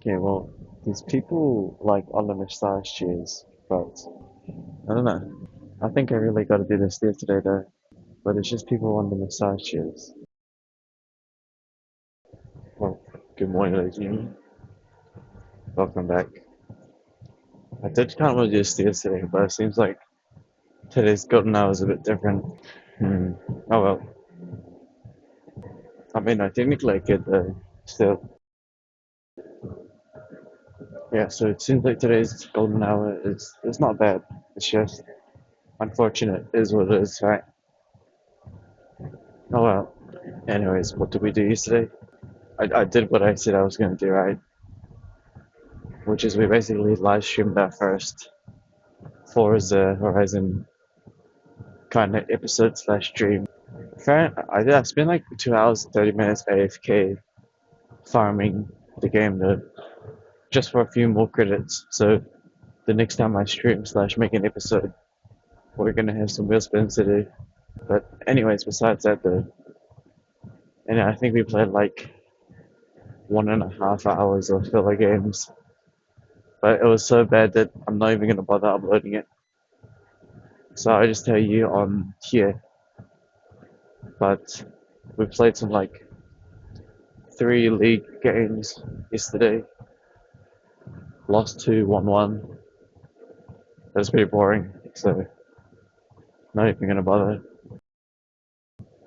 Okay, well, there's people like on the massage chairs, but I don't know. I think I really got to do this there today though. But it's just people on the massage chairs. Well, good morning, ladies and gentlemen. Welcome back. I did kind of want to do stairs today, but it seems like today's golden hour is a bit different. Hmm. Oh well. I mean, I technically I could still. Yeah, so it seems like today's golden hour is it's not bad. It's just unfortunate is what it is, right? Oh well. Anyways, what did we do yesterday? I did what I said I was going to do, right? Which is we basically live streamed our first Forza Horizon kind of episode slash stream. I spent like 2 hours and 30 minutes AFK farming the game though, just for a few more credits. So the next time I stream slash make an episode, we're gonna have some wheel spins to do. But anyways, besides that though, and I think we played like 1.5 hours of filler games. But it was so bad that I'm not even gonna bother uploading it. So I just tell you on here. But we played some like 3 league games yesterday. Lost two, won one. That was pretty boring. So not even gonna bother.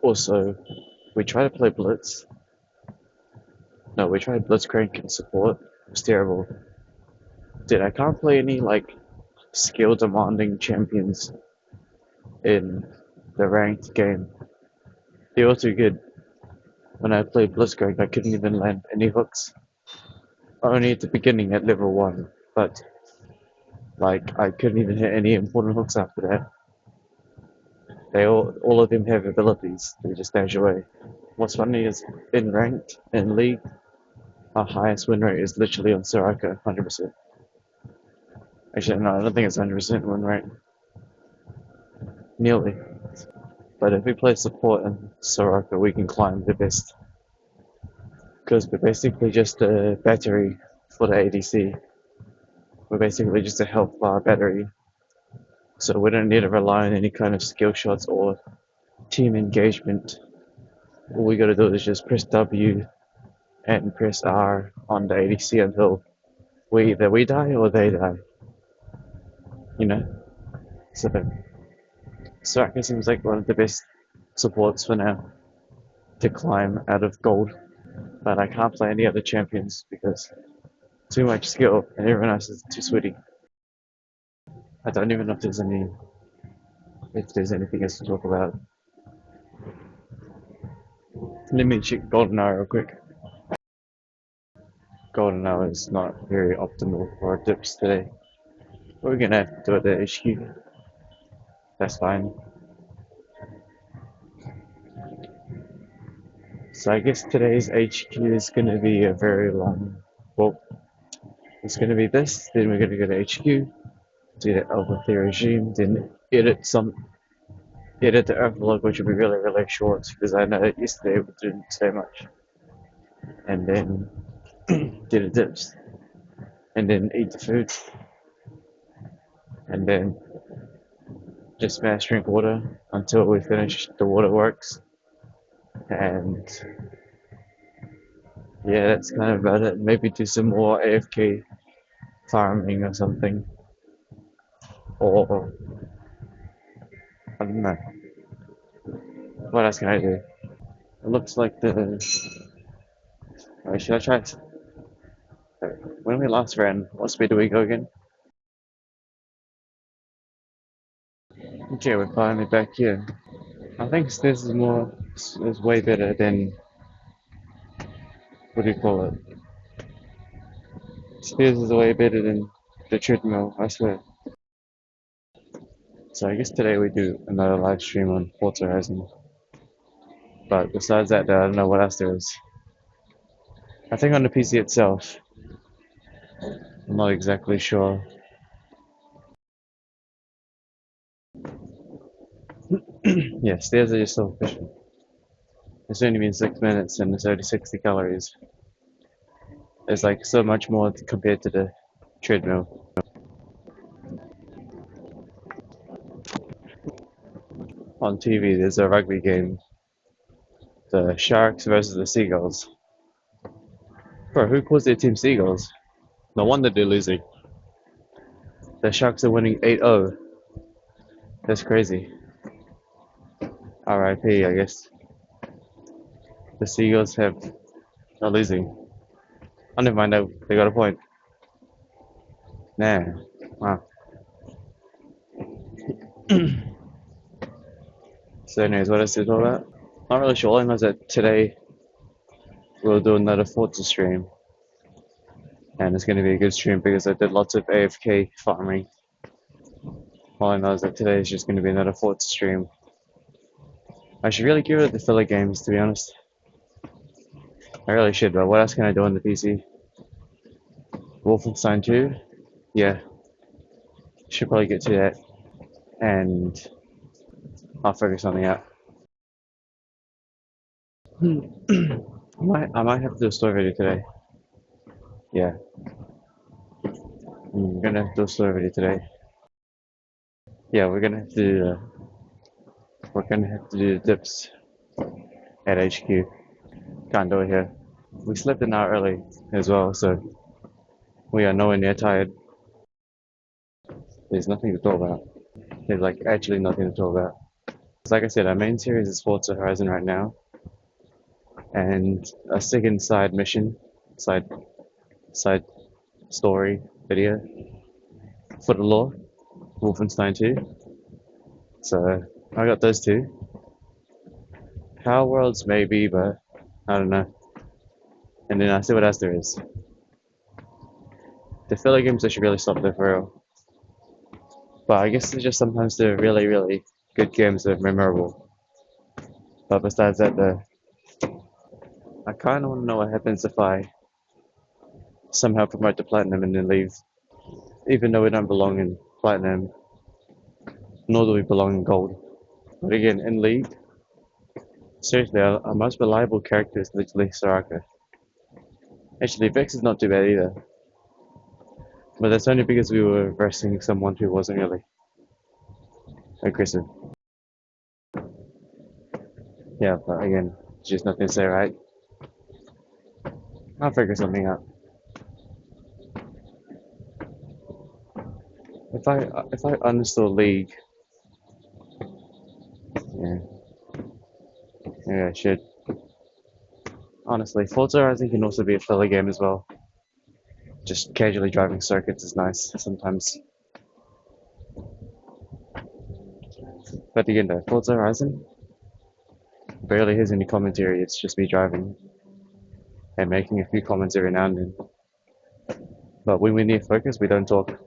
Also, we tried to play Blitz. No, we tried Blitzcrank and support. It was terrible. Dude, I can't play any like skill demanding champions in the ranked game. They were too good. When I played Blitzcrank, I couldn't even land any hooks. Only at the beginning at level 1, but like I couldn't even hit any important hooks after that. They all of them have abilities, they just dash away. What's funny is in ranked, in league, our highest win rate is literally on Soraka, 100%. Actually, no, I don't think it's 100% win rate. Nearly. But if we play support and Soraka, we can climb the best. Because we're basically just a battery for the ADC. We're basically just a health bar battery. So we don't need to rely on any kind of skill shots or team engagement. All we gotta do is just press W and press R on the ADC until either we die or they die. You know? So Soraka seems like one of the best supports for now to climb out of gold. But I can't play any other champions because too much skill and everyone else is too sweaty. I don't even know if there's anything else to talk about. Let me check Golden Hour real quick. Golden Hour is not very optimal for dips today. We're gonna have to do it at HQ. That's fine. So I guess today's HQ is gonna be a very long. Well, it's gonna be this. Then we're gonna go to HQ, do the Alpha regime, then edit the Earth which will be really really short because I know yesterday we didn't say much, and then do the dips, and then eat the food, and then just smash drink water until we finish the waterworks, and yeah, that's kind of about it. Maybe do some more AFK farming or something, or I don't know. What else can I do? It looks like the. Wait, should I try? When we last ran, what speed do we go again? Okay, we're finally back here. I think this is way better than what do you call it? Spears is way better than the treadmill, I swear. So I guess today we do another live stream on Forza Horizon. But besides that, I don't know what else there is. I think on the PC itself, I'm not exactly sure. Yeah, stairs are just so efficient. It's only been 6 minutes and it's only 60 calories. It's like so much more compared to the treadmill. On TV, there's a rugby game, the Sharks versus the Seagulls. Bro, who calls their team Seagulls? No wonder they're losing. The Sharks are winning 8-0. That's crazy. RIP, I guess. The Seagulls are losing. Oh, never mind, they got a point. Nah, wow. So anyways, what else to talk about? Not really sure. All I know is that today we'll do another Forza stream. And it's going to be a good stream because I did lots of AFK farming. All I know is that today is just going to be another Forza stream. I should really give it the filler games, to be honest. I really should, but what else can I do on the PC? Wolfenstein 2? Yeah, should probably get to that. And I'll figure something out. I might have to do a story video today. Yeah, I'm gonna have to do a story video today. Yeah, we're gonna have to do the dips at HQ. Can't do it here. We slept an hour early as well, so we are nowhere near tired. There's nothing to talk about. There's like actually nothing to talk about. Like I said, our main series is Forza Horizon right now, and a second side mission, side story video for the lore, Wolfenstein 2. So I got those two. Power Worlds maybe, but I don't know. And then I see what else there is. The filler games I should really stop there for real. But I guess it's just sometimes the really, really good games that are memorable. But besides that, I kind of want to know what happens if I somehow promote to Platinum and then leave. Even though we don't belong in Platinum, nor do we belong in Gold. But again, in League, seriously, our most reliable character is literally Soraka. Actually, Vex is not too bad either. But that's only because we were versing someone who wasn't really aggressive. Yeah, but again, just nothing to say, right? I'll figure something out. If I uninstall League, yeah, I should. Honestly, Forza Horizon can also be a filler game as well. Just casually driving circuits is nice sometimes. But again, though, Forza Horizon barely has any commentary. It's just me driving and making a few comments every now and then. But when we need focus, we don't talk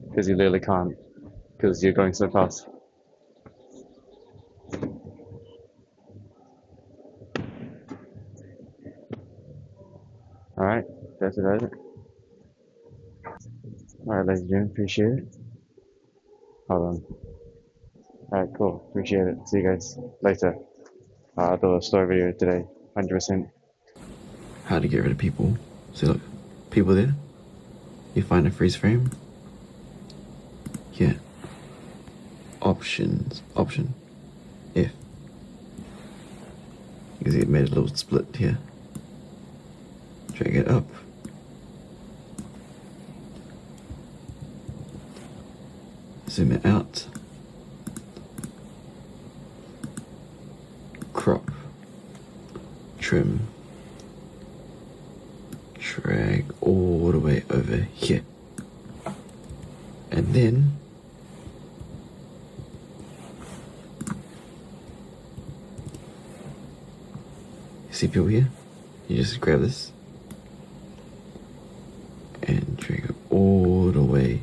because you literally can't because you're going so fast. Alright, that's about it. Alright, ladies and gentlemen, appreciate it. Hold on. Alright, cool. Appreciate it. See you guys later. I'll do a story video today, 100%. How to get rid of people. See, look, people there. You find a freeze frame. Here. Options. Option. F. You can see it made a little split here. Drag it up. Zoom it out. Crop. Trim. Drag all the way over here. And then you see people here? You just grab this and drag it all the way.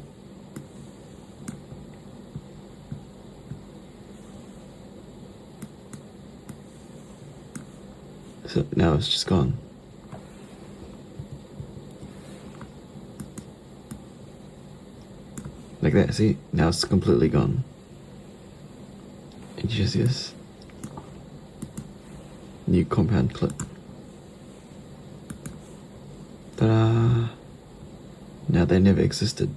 So now it's just gone. Like that, see? Now it's completely gone. And you just see this? New compound clip. Ta-da! Now they never existed.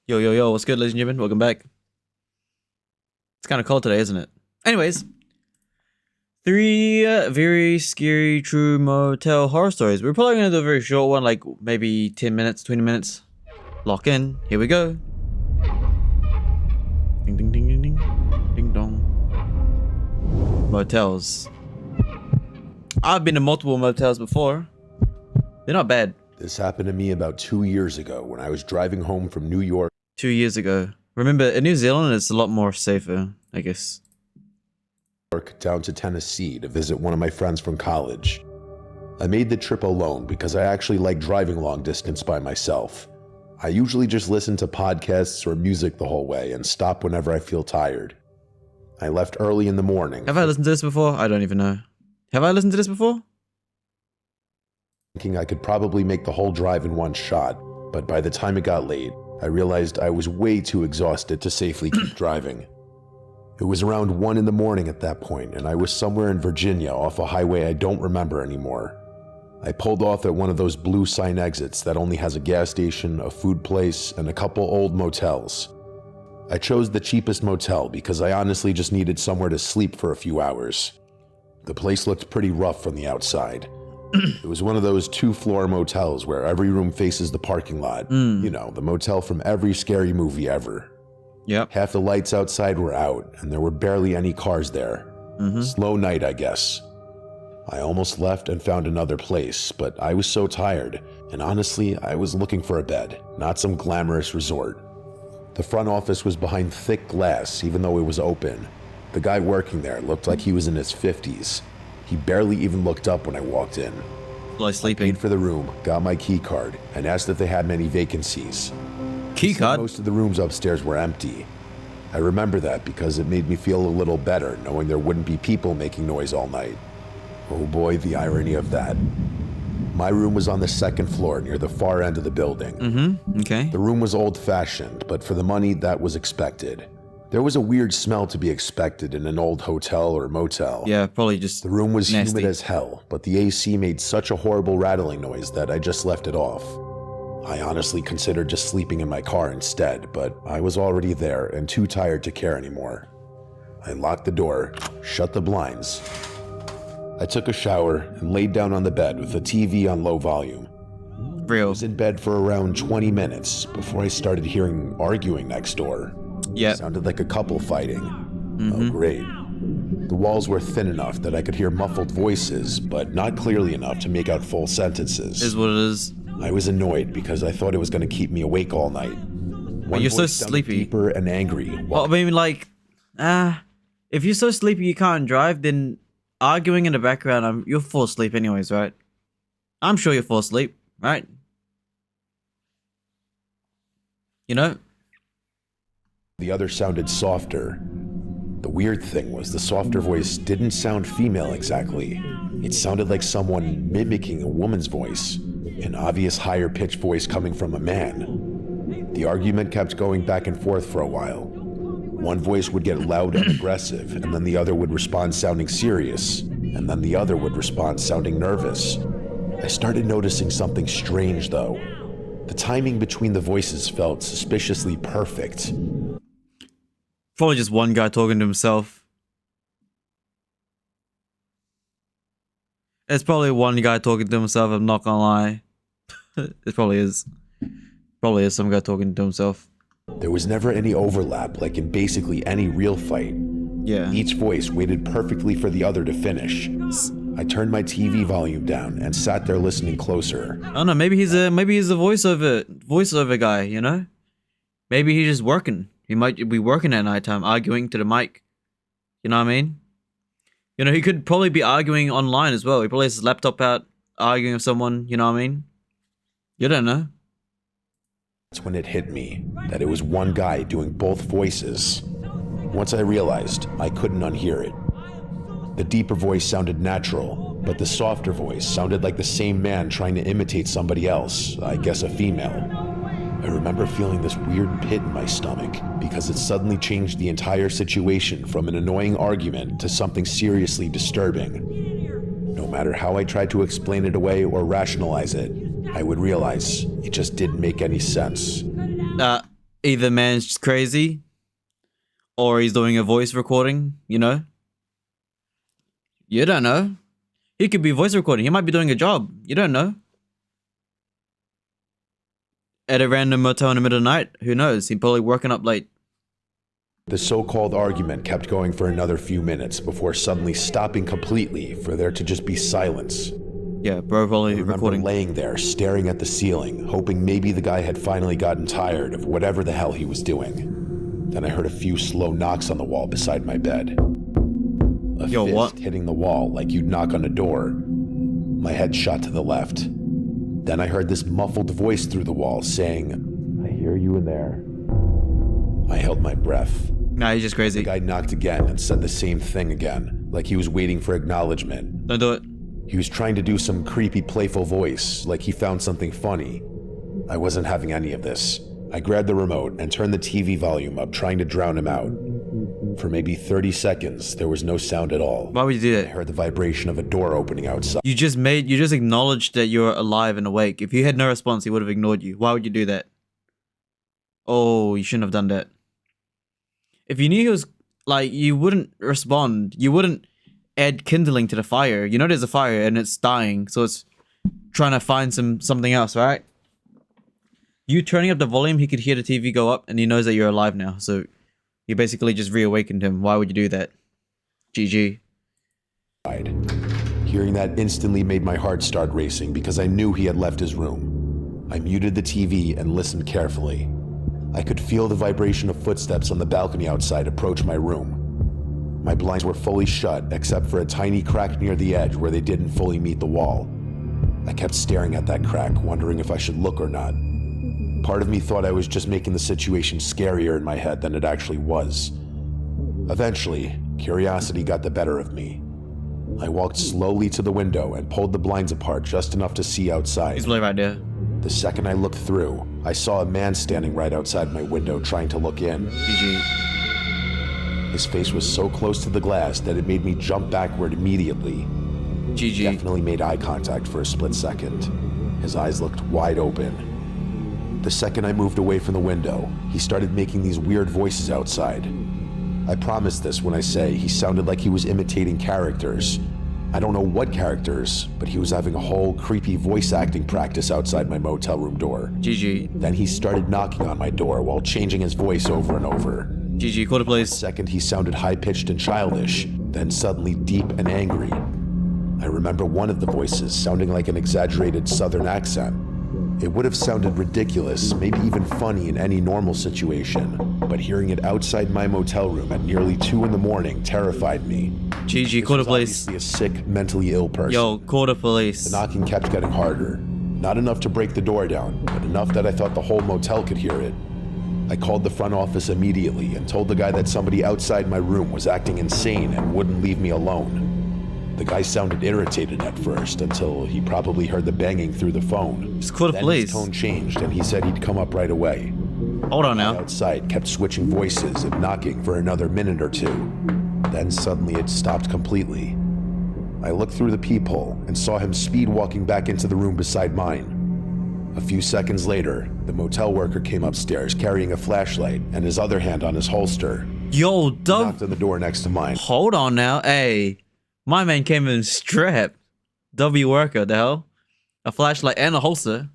Yo, what's good, ladies and gentlemen? Welcome back. It's kind of cold today, isn't it? Anyways, 3 very scary true motel horror stories. We're probably gonna do a very short one, like maybe 10 minutes, 20 minutes. Lock in. Here we go. Ding ding ding ding ding. Ding dong. Motels. I've been to multiple motels before. They're not bad. This happened to me about 2 years ago when I was driving home from New York 2 years ago. Remember, in New Zealand, it's a lot more safer, I guess. down to Tennessee to visit one of my friends from college. I made the trip alone because I actually like driving long distance by myself. I usually just listen to podcasts or music the whole way and stop whenever I feel tired. I left early in the morning. Have I listened to this before? I don't even know. Have I listened to this before? Thinking I could probably make the whole drive in one shot, but by the time it got late, I realized I was way too exhausted to safely keep driving. It was around 1 in the morning at that point, and I was somewhere in Virginia off a highway I don't remember anymore. I pulled off at one of those blue sign exits that only has a gas station, a food place, and a couple old motels. I chose the cheapest motel because I honestly just needed somewhere to sleep for a few hours. The place looked pretty rough from the outside. It was one of those 2-floor motels where every room faces the parking lot. You know, the motel from every scary movie ever. Yep. Half the lights outside were out, and there were barely any cars there. Slow night, I guess. I almost left and found another place, but I was so tired, and honestly, I was looking for a bed, not some glamorous resort. The front office was behind thick glass, even though it was open. The guy working there looked like he was in his 50s. He barely even looked up when I walked in. Like sleeping. Paid for the room, got my key card, and asked if they had many vacancies. Key card? Most of the rooms upstairs were empty. I remember that because it made me feel a little better knowing there wouldn't be people making noise all night. Oh boy, the irony of that. My room was on the 2nd floor near the far end of the building. Okay. The room was old-fashioned, but for the money, that was expected. There was a weird smell to be expected in an old hotel or motel. Yeah, probably just The room was nasty. humid as hell, but the AC made such a horrible rattling noise that I just left it off. I honestly considered just sleeping in my car instead, but I was already there and too tired to care anymore. I locked the door, shut the blinds. I took a shower and laid down on the bed with the TV on low volume. I Real. was in bed for around 20 minutes before I started hearing arguing next door. Yeah. Sounded like a couple fighting. Oh, great. The walls were thin enough that I could hear muffled voices, but not clearly enough to make out full sentences. Is what it is. I was annoyed because I thought it was going to keep me awake all night. One you're so voice sounded sleepy. deeper and angry. Well, I mean, like, if you're so sleepy you can't drive, then arguing in the background, you'll fall asleep anyways, right? I'm sure you'll fall asleep, right? You know? The other sounded softer. The weird thing was the softer voice didn't sound female exactly. It sounded like someone mimicking a woman's voice, an obvious higher pitched voice coming from a man. The argument kept going back and forth for a while. One voice would get loud and aggressive, and then the other would respond sounding serious, and then the other would respond sounding nervous. I started noticing something strange though. The timing between the voices felt suspiciously perfect. Probably just one guy talking to himself. It's probably one guy talking to himself, I'm not gonna lie. It probably is. Probably is some guy talking to himself. There was never any overlap, like in basically any real fight. Yeah. Each voice waited perfectly for the other to finish. I turned my TV volume down and sat there listening closer. I don't know, maybe he's a voiceover guy, you know? Maybe he's just working. He might be working at nighttime, arguing to the mic. You know what I mean? You know, he could probably be arguing online as well. He probably has his laptop out, arguing with someone, you know what I mean? You don't know. That's when it hit me that it was one guy doing both voices. Once I realized, I couldn't unhear it. The deeper voice sounded natural, but the softer voice sounded like the same man trying to imitate somebody else, I guess a female. I remember feeling this weird pit in my stomach because it suddenly changed the entire situation from an annoying argument to something seriously disturbing. No matter how I tried to explain it away or rationalize it, I would realize it just didn't make any sense. Either man's just crazy, or he's doing a voice recording, you know? You don't know. He could be voice recording. He might be doing a job. You don't know. At a random motel in the middle of the night, who knows? He's probably working up late. The so-called argument kept going for another few minutes before suddenly stopping completely for there to just be silence. Yeah, bro, probably I remember recording. laying there, staring at the ceiling, hoping maybe the guy had finally gotten tired of whatever the hell he was doing. Then I heard a few slow knocks on the wall beside my bed. A fist what? hitting the wall like you'd knock on a door. My head shot to the left. Then I heard this muffled voice through the wall saying, "I hear you in there." I held my breath. Nah, he's just The crazy. guy knocked again and said the same thing again, like he was waiting for acknowledgement. Don't do it. He was trying to do some creepy, playful voice, like he found something funny. I wasn't having any of this. I grabbed the remote and turned the TV volume up, trying to drown him out. For maybe 30 seconds, there was no sound at all. Why would you do I that? heard the vibration of a door opening outside. You just acknowledged that you're alive and awake. If you had no response, he would have ignored you. Why would you do that? Oh, you shouldn't have done that. If you knew he was, like, you wouldn't respond. You wouldn't add kindling to the fire. You know there's a fire and it's dying, so it's trying to find something else, right? You turning up the volume, he could hear the TV go up and he knows that you're alive now, so you basically just reawakened him. Why would you do that? GG. Hearing that instantly made my heart start racing because I knew he had left his room. I muted the TV and listened carefully. I could feel the vibration of footsteps on the balcony outside approach my room. My blinds were fully shut except for a tiny crack near the edge where they didn't fully meet the wall. I kept staring at that crack, wondering if I should look or not. Part of me thought I was just making the situation scarier in my head than it actually was. Eventually, curiosity got the better of me. I walked slowly to the window and pulled the blinds apart just enough to see outside. He's right there. The second I looked through, I saw a man standing right outside my window trying to look in. GG. His face was so close to the glass that it made me jump backward immediately. GG. Definitely made eye contact for a split second. His eyes looked wide open. The second I moved away from the window, he started making these weird voices outside. I promise this when I say he sounded like he was imitating characters. I don't know what characters, but he was having a whole creepy voice acting practice outside my motel room door. GG. Then he started knocking on my door while changing his voice over and over. GG. Call the police. Second, he sounded high-pitched and childish, then suddenly deep and angry. I remember one of the voices sounding like an exaggerated southern accent. It would have sounded ridiculous, maybe even funny in any normal situation, but hearing it outside my motel room at nearly 2 in the morning terrified me. GG. Call the Was police. obviously a sick, mentally ill person. Yo, call the police. The knocking kept getting harder. Not enough to break the door down, but enough that I thought the whole motel could hear it. I called the front office immediately and told the guy that somebody outside my room was acting insane and wouldn't leave me alone. The guy sounded irritated at first until he probably heard the banging through the phone. Just call the Then police. his tone changed and he said he'd come up right away. Hold on now. Outside kept switching voices and knocking for another minute or two. Then suddenly it stopped completely. I looked through the peephole and saw him speed walking back into the room beside mine. A few seconds later, the motel worker came upstairs carrying a flashlight and his other hand on his holster. Yo, Knocked on the door next to mine. hold on now. Hey, my man came in strapped. W worker, the hell? A flashlight and a holster.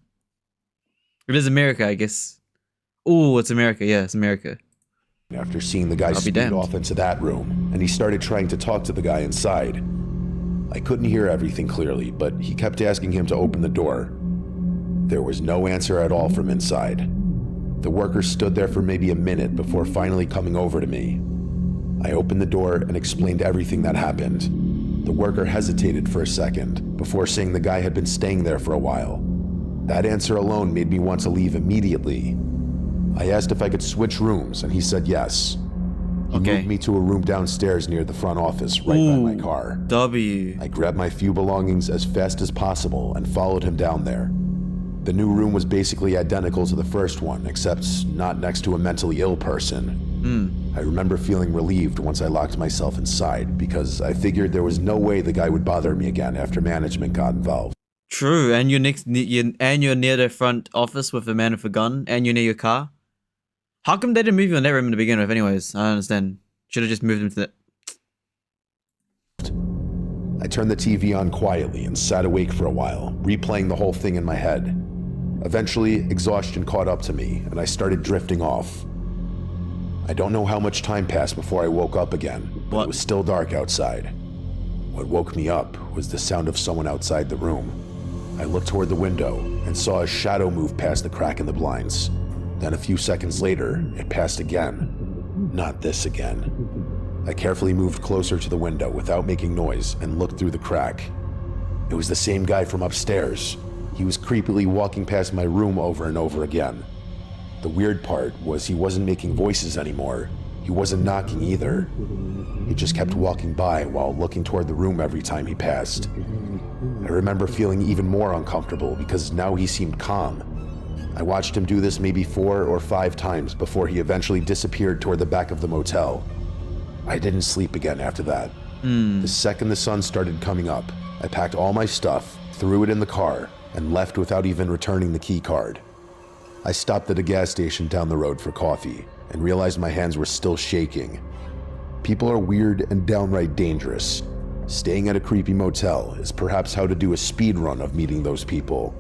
It is America, I guess. Ooh, it's America. Yeah, it's America. After seeing the guy I'll be speed damned. off into that room, and he started trying to talk to the guy inside. I couldn't hear everything clearly, but he kept asking him to open the door. There was no answer at all from inside. The worker stood there for maybe a minute before finally coming over to me. I opened the door and explained everything that happened. The worker hesitated for a second before saying the guy had been staying there for a while. That answer alone made me want to leave immediately. I asked if I could switch rooms, and he said yes. He Okay. moved me to a room downstairs near the front office, right by my Ooh. car. W. I grabbed my few belongings as fast as possible and followed him down there. The new room was basically identical to the first one, except not next to a mentally ill person. I remember feeling relieved once I locked myself inside, because I figured there was no way the guy would bother me again after management got involved. True, and you're you're near the front office with a man with a gun, and you're near your car. How come they didn't move you in that room to begin with? Anyways, I don't understand. Should have just moved him to the. I turned the TV on quietly and sat awake for a while, replaying the whole thing in my head. Eventually, exhaustion caught up to me, and I started drifting off. I don't know how much time passed before I woke up again, but What? it was still dark outside. What woke me up was the sound of someone outside the room. I looked toward the window and saw a shadow move past the crack in the blinds. Then a few seconds later, it passed again. Not this again. I carefully moved closer to the window without making noise and looked through the crack. It was the same guy from upstairs. He was creepily walking past my room over and over again. The weird part was he wasn't making voices anymore. He wasn't knocking either. He just kept walking by while looking toward the room every time he passed. I remember feeling even more uncomfortable because now he seemed calm. I watched him do this maybe 4 or 5 times before he eventually disappeared toward the back of the motel. I didn't sleep again after that. The second the sun started coming up, I packed all my stuff, threw it in the car, and left without even returning the key card. I stopped at a gas station down the road for coffee and realized my hands were still shaking. People are weird and downright dangerous. Staying at a creepy motel is perhaps how to do a speed run of meeting those people.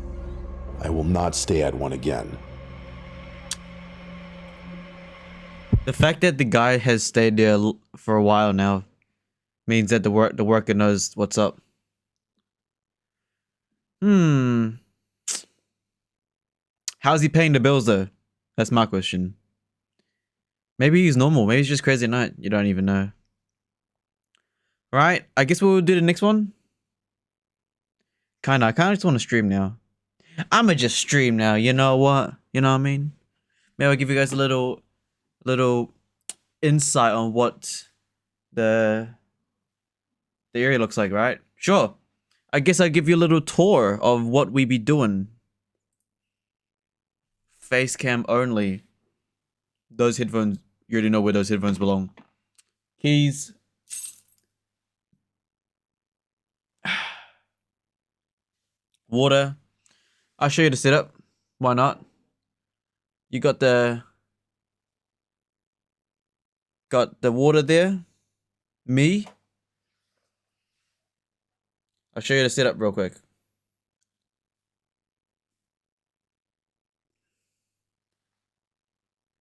I will not stay at one again. The fact that the guy has stayed there for a while now means that the worker knows what's up. How's he paying the bills though? That's my question. Maybe he's normal. Maybe he's just crazy at night. You don't even know. Right? I guess we'll do the next one. I kinda just want to stream now. I'ma just stream now. You know what? You know what I mean? Maybe I'll give you guys a little insight on what the area looks like, right? Sure. I guess I'll give you a little tour of what we be doing. Face cam only. Those headphones, you already know where those headphones belong. Keys. Water. I'll show you the setup. Why not? You got the water there. Me. I'll show you the setup real quick.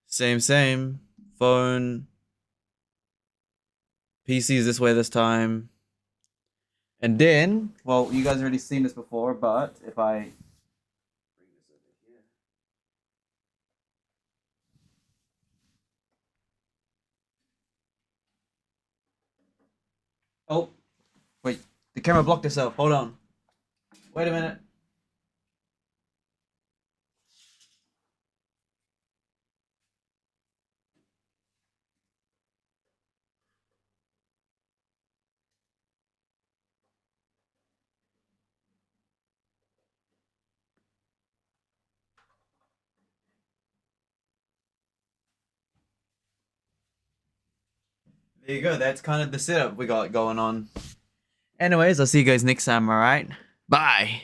Same. Phone. PC is this way this time. And then, well, you guys already seen this before, but if I bring this over here. Oh, wait, the camera blocked itself. Hold on. Wait a minute. There you go. That's kind of the setup we got going on. Anyways, I'll see you guys next time, alright? Bye.